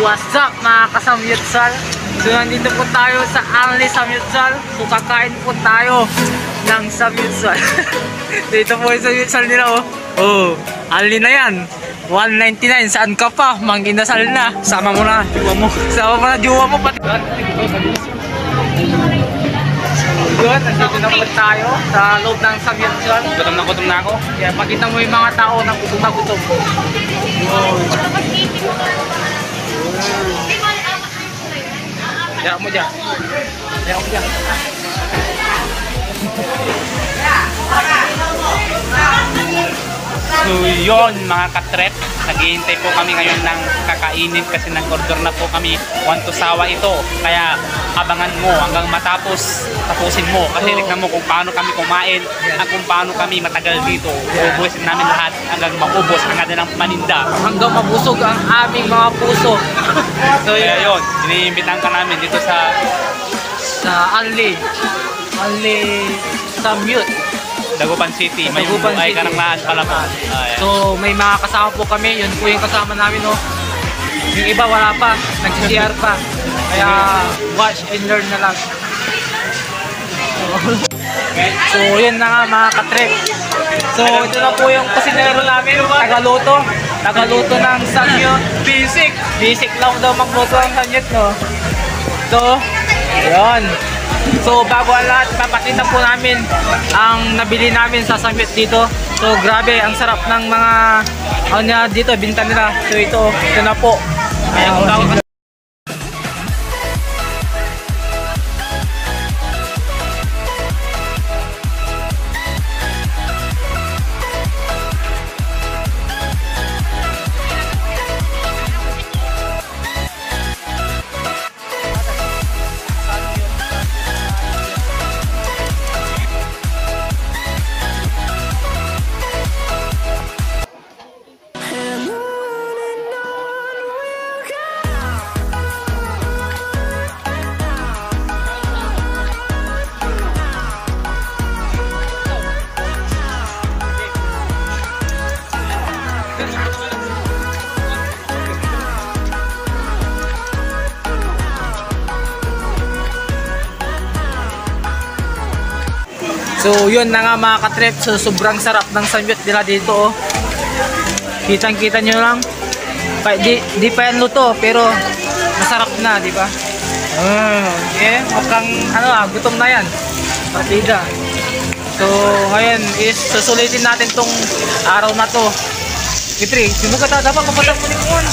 what's up mga kasamyutsal? So nandito po tayo sa Anli Samyutsal. So kakain po tayo ng samyutsal. Dito po yung samyutsal nila oh. Oh, Anli na yan. 199, saan ka pa? Manginasal na. Sama mo na, juwa mo. Sama mo na, juwa mo pati. Yun, nandito na po tayo sa loob ng samyutsal. Gutom na ako. Kaya pakita mo yung mga tao na gutom na gutom. Diyan mo dyan. Diyan mo dyan. So yun mga katrep, naghihintay po kami ngayon ng kakainin kasi nag-order na po kami 1 to sawa ito. Kaya abangan mo hanggang tapusin mo kasi tignan mo kung paano kami kumain at kung paano kami matagal dito. Ubusin namin lahat hanggang maubos ang kanilang paninda. Hanggang mabusog ang aming mga puso. So yun, iniimbitan ka namin dito sa Anli Samyut, Dagupan City. May Dagupan ay City. Karanglaan pala po. So may mga kasama po kami. Yun po yung kasama namin no. Yung iba wala pa, nag-CR pa. Kaya watch and learn na lang. So yun na nga mga katrep. So ito na po yung kusinero namin, Tagaluto ng samyut. Basic lang daw magluto ang samyut no. So yun. So bago ang lahat, papakita po namin ang nabili namin sa samyut dito. So grabe, ang sarap ng mga dito, binta nila. So ito na po. So yun na nga mga katrep, so sobrang sarap ng samyut nila dito oh. Kitang-kita nyo lang. Di pa yan luto pero masarap na, di ba? Okay, mukhang gutom na yan. Partida. So ngayon is susulitin natin tong araw na to. Kitri, sino ka dapat kapatid mo nikon?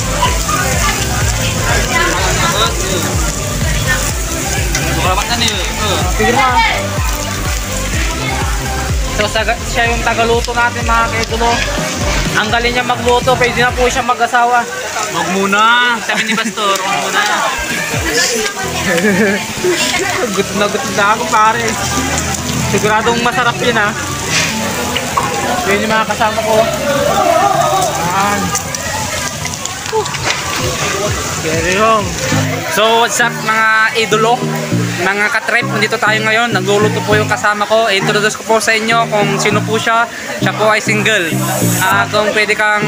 Tigil mo. So siya yung tagaluto natin mga kaidolo. Ang galing niya magluto, pwede na po siya mag-asawa. Wag muna, sabi ni Pastor, wag muna. Gutom na ako pare. Siguradong masarap yun ha. Yun yung mga kasama ko. Very home. So what's up mga idolo, mga katrep, nandito tayo ngayon. Nagluluto po yung kasama ko. Introduce ko po sa inyo kung sino po siya. Siya po ay single. Kung pwede kang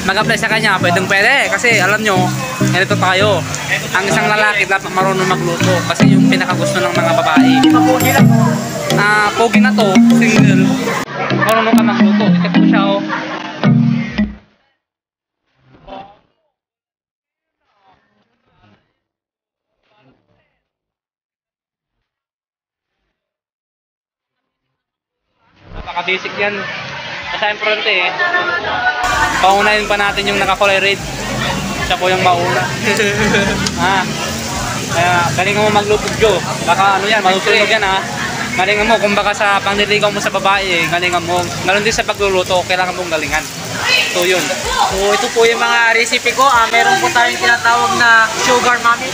mag-apply sa kanya, pwede kasi alam nyo, ganito tayo. Ang isang lalaki dapat marunong magluto kasi yung pinakagusto ng mga babae. Pogi na to, single, marunong ka magluto. Ito po siya oh. Napaka-basic yan. Basta importante eh. Paunahin pa natin yung naka-color red. Siya po yung mauna. Kaya galingan mo magluto, Jo. Baka malusunog yan ha. Galingan mo, kung baka sa pangliligaw mo sa babae, galingan mo. Ganon din sa pagluluto, kailangan mong galingan. So yun. So ito po yung mga recipe ko. Meron po tayong tinatawag na sugar mommy.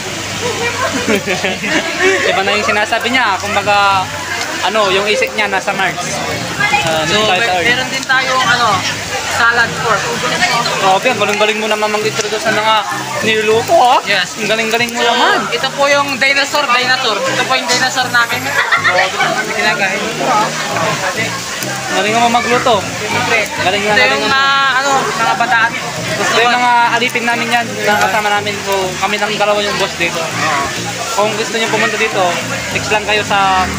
Iba na yung sinasabi niya. Kung baka ano, yung isik niya nasa Mars. So, Dito tayo sa Earth. meron din tayong salad pork. Grabe, ang galing-galing mo naman mag-introduce sa mga niluluto, ha? Yes. Ang galing-galing mo So, naman. ito po yung dinosaur. Ito po yung dinosaur namin. Kinagahin. Galing mo magluto. Siyempre. Galing Ito yung mga bataan. Gusto yung mga alipin namin yan, na kasama namin. So, kami lang dalawa yung boss dito. Kung gusto niyo pumunta dito, text lang kayo sa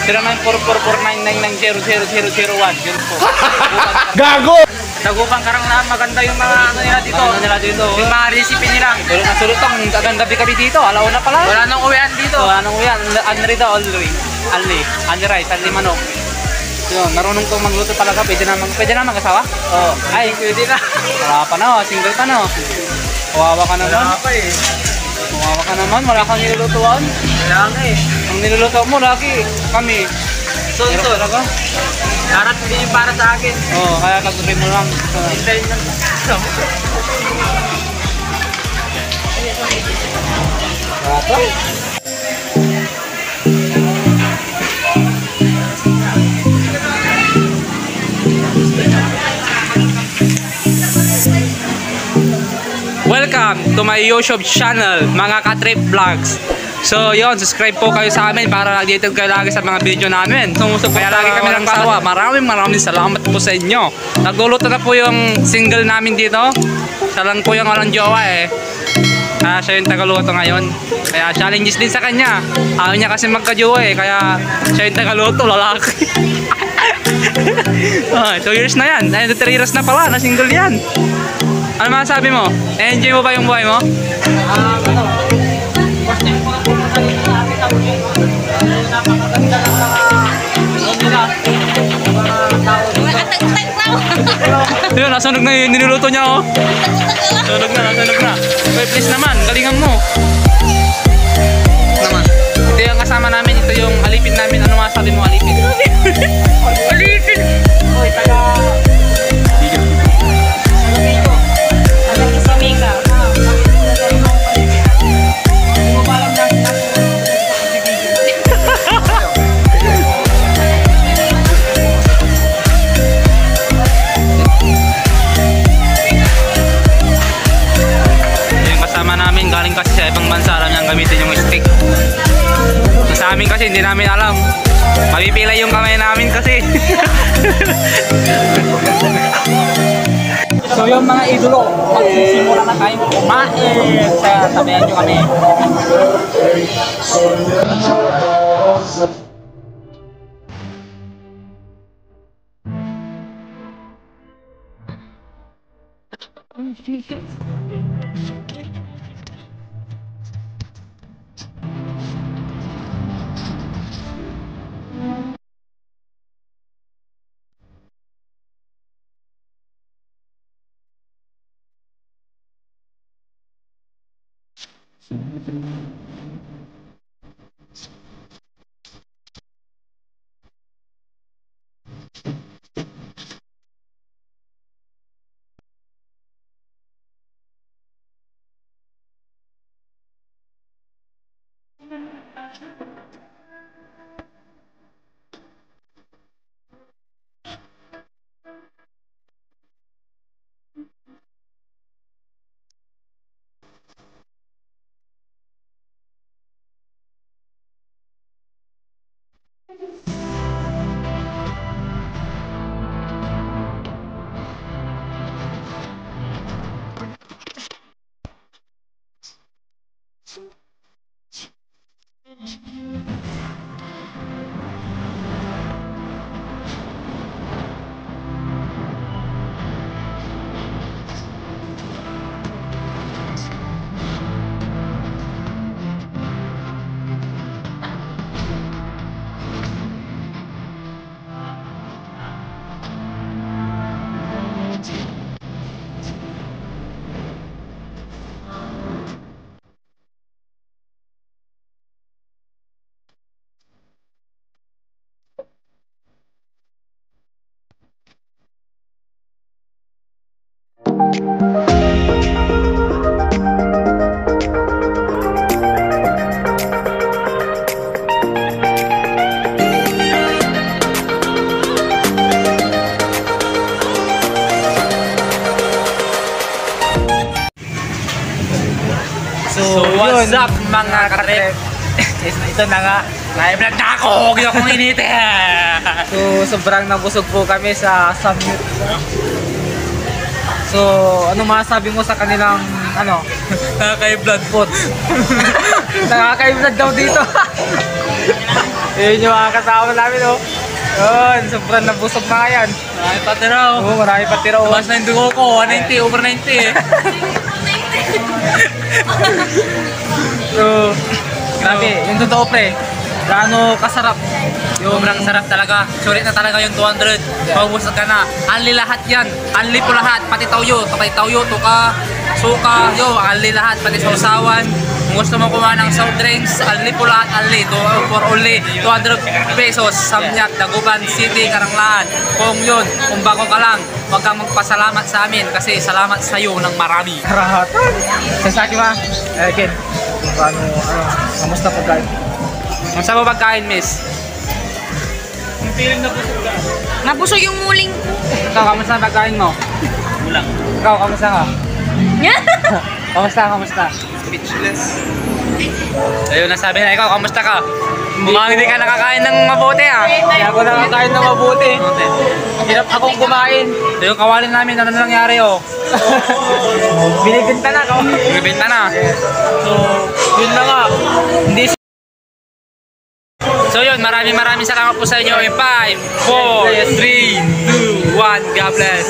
094449990001. Yun po. Gago! Dagupang Karangalan, maganda yung mga nila dito. Ano nila dito? Yung mga recipe nila. Pero nasulutang, agad gabi kami dito. Alauna pala. Wala nang uwian dito. So, anong yan? Unri daw, Unli rice, unli manok. So, marunong kong magluto talaga. Pwede na mag-asawa? Oo. Ay, Pwede na. wala pa na. Single ka na. Kawawa ka naman. Wala pa eh. Kawawa ka naman. Wala kang nilulutuan. Wala nga eh. Ang niluluto mo lagi, kami. So, Hirap talaga. larat din yung para sa akin. Oo, kaya kagawin mo lang. Hintayin lang. Rato? Welcome to my YouTube channel, mga Katrip Vlogs. So yon, subscribe po kayo sa amin para updated kayo lagi sa mga video namin. Kaya lagi kami ng sawa. Maraming salamat po sa inyo. Nagluluto na po yung single namin dito. Siya lang po yung walang jowa eh. Siya yung tagaluto ngayon. Kaya challenges din sa kanya. Ayaw niya kasi magka-jowa eh. Kaya siya yung tagaluto, lalaki. 2 years na yan. 3 years na pala, na single yan. Ano masasabi mo? Enjoy mo ba yung buhay mo? First time ko lang pumunta dito sa amin. Tapos yung napakaganda ng nila. Mga tao dito. Yun, nasunog na yung niluluto niya oh. Nasunog na. Okay, please naman, galingan mo. Naman. Ito yung kasama namin, ito yung alipin namin. Ano masasabi mo, alipin? Alipin! Hoy, taga... Galing kasi sa ibang bansa, alam niyang gamitin yung stick. Sa amin kasi hindi namin alam. Mapipila yung kamay namin kasi. So yung mga idolo, magsisimula na tayong kumain. Kaya tabihan nyo kami. So, what's up mga katrip? Ito na nga. Nai-vlog na ako! Huwag niyo akong initin! So, sobrang nabusog po kami sa summit. So, ano masasabi mo sa kanilang, ano? Nakaka-blood Foods. Nakaka-blood daw dito. Yun yung mga kasama namin, oh. Yun, sobrang nabusog na nga yan. Marami pa tiraw. Oo, marami pa tira, oh. Tumas na yung dugo ko, 190, over 90 eh. So, grabe, yung totoo pre. Gaano kasarap. Sobrang sarap talaga. Sulit na talaga yung 200. Paubos ka na. Anli lahat yan. Anli po lahat. Pati tawyo. Pati tawyo, tuka, suka. Yo, anli lahat. Pati sausawan. Kung gusto mo kumain ng soft drinks, anli po lahat. Anli. For only 200 pesos. Samyat, Dagupan City, Karanglaan. Kung yun, kung bago ka lang, huwag kang magpasalamat sa amin kasi salamat sa iyo ng marami. Karahat. Sa akin ba? Ken, paano, kamusta pagkain? Kung saan mo pagkain, miss? Yung feeling na busog ka. Nabusog yung muling ko. Ikaw, kamusta ang pagkain mo? Ulang. Ikaw, kamusta ka? Kamusta? Speechless. Ayun, nasabi na. Ikaw, kamusta ka? Mukhang hindi ka nakakain ng mabuti ah. Hindi ako nakakain na mabuti. Hirap akong kumain. So, yung kawalin namin, ano na nangyari oh? Binibinta na ako. Bibenta na. So, yun na nga. Hindi So yun, maraming salamat po sa inyo. In 5, 4, 3, 2, 1, God bless.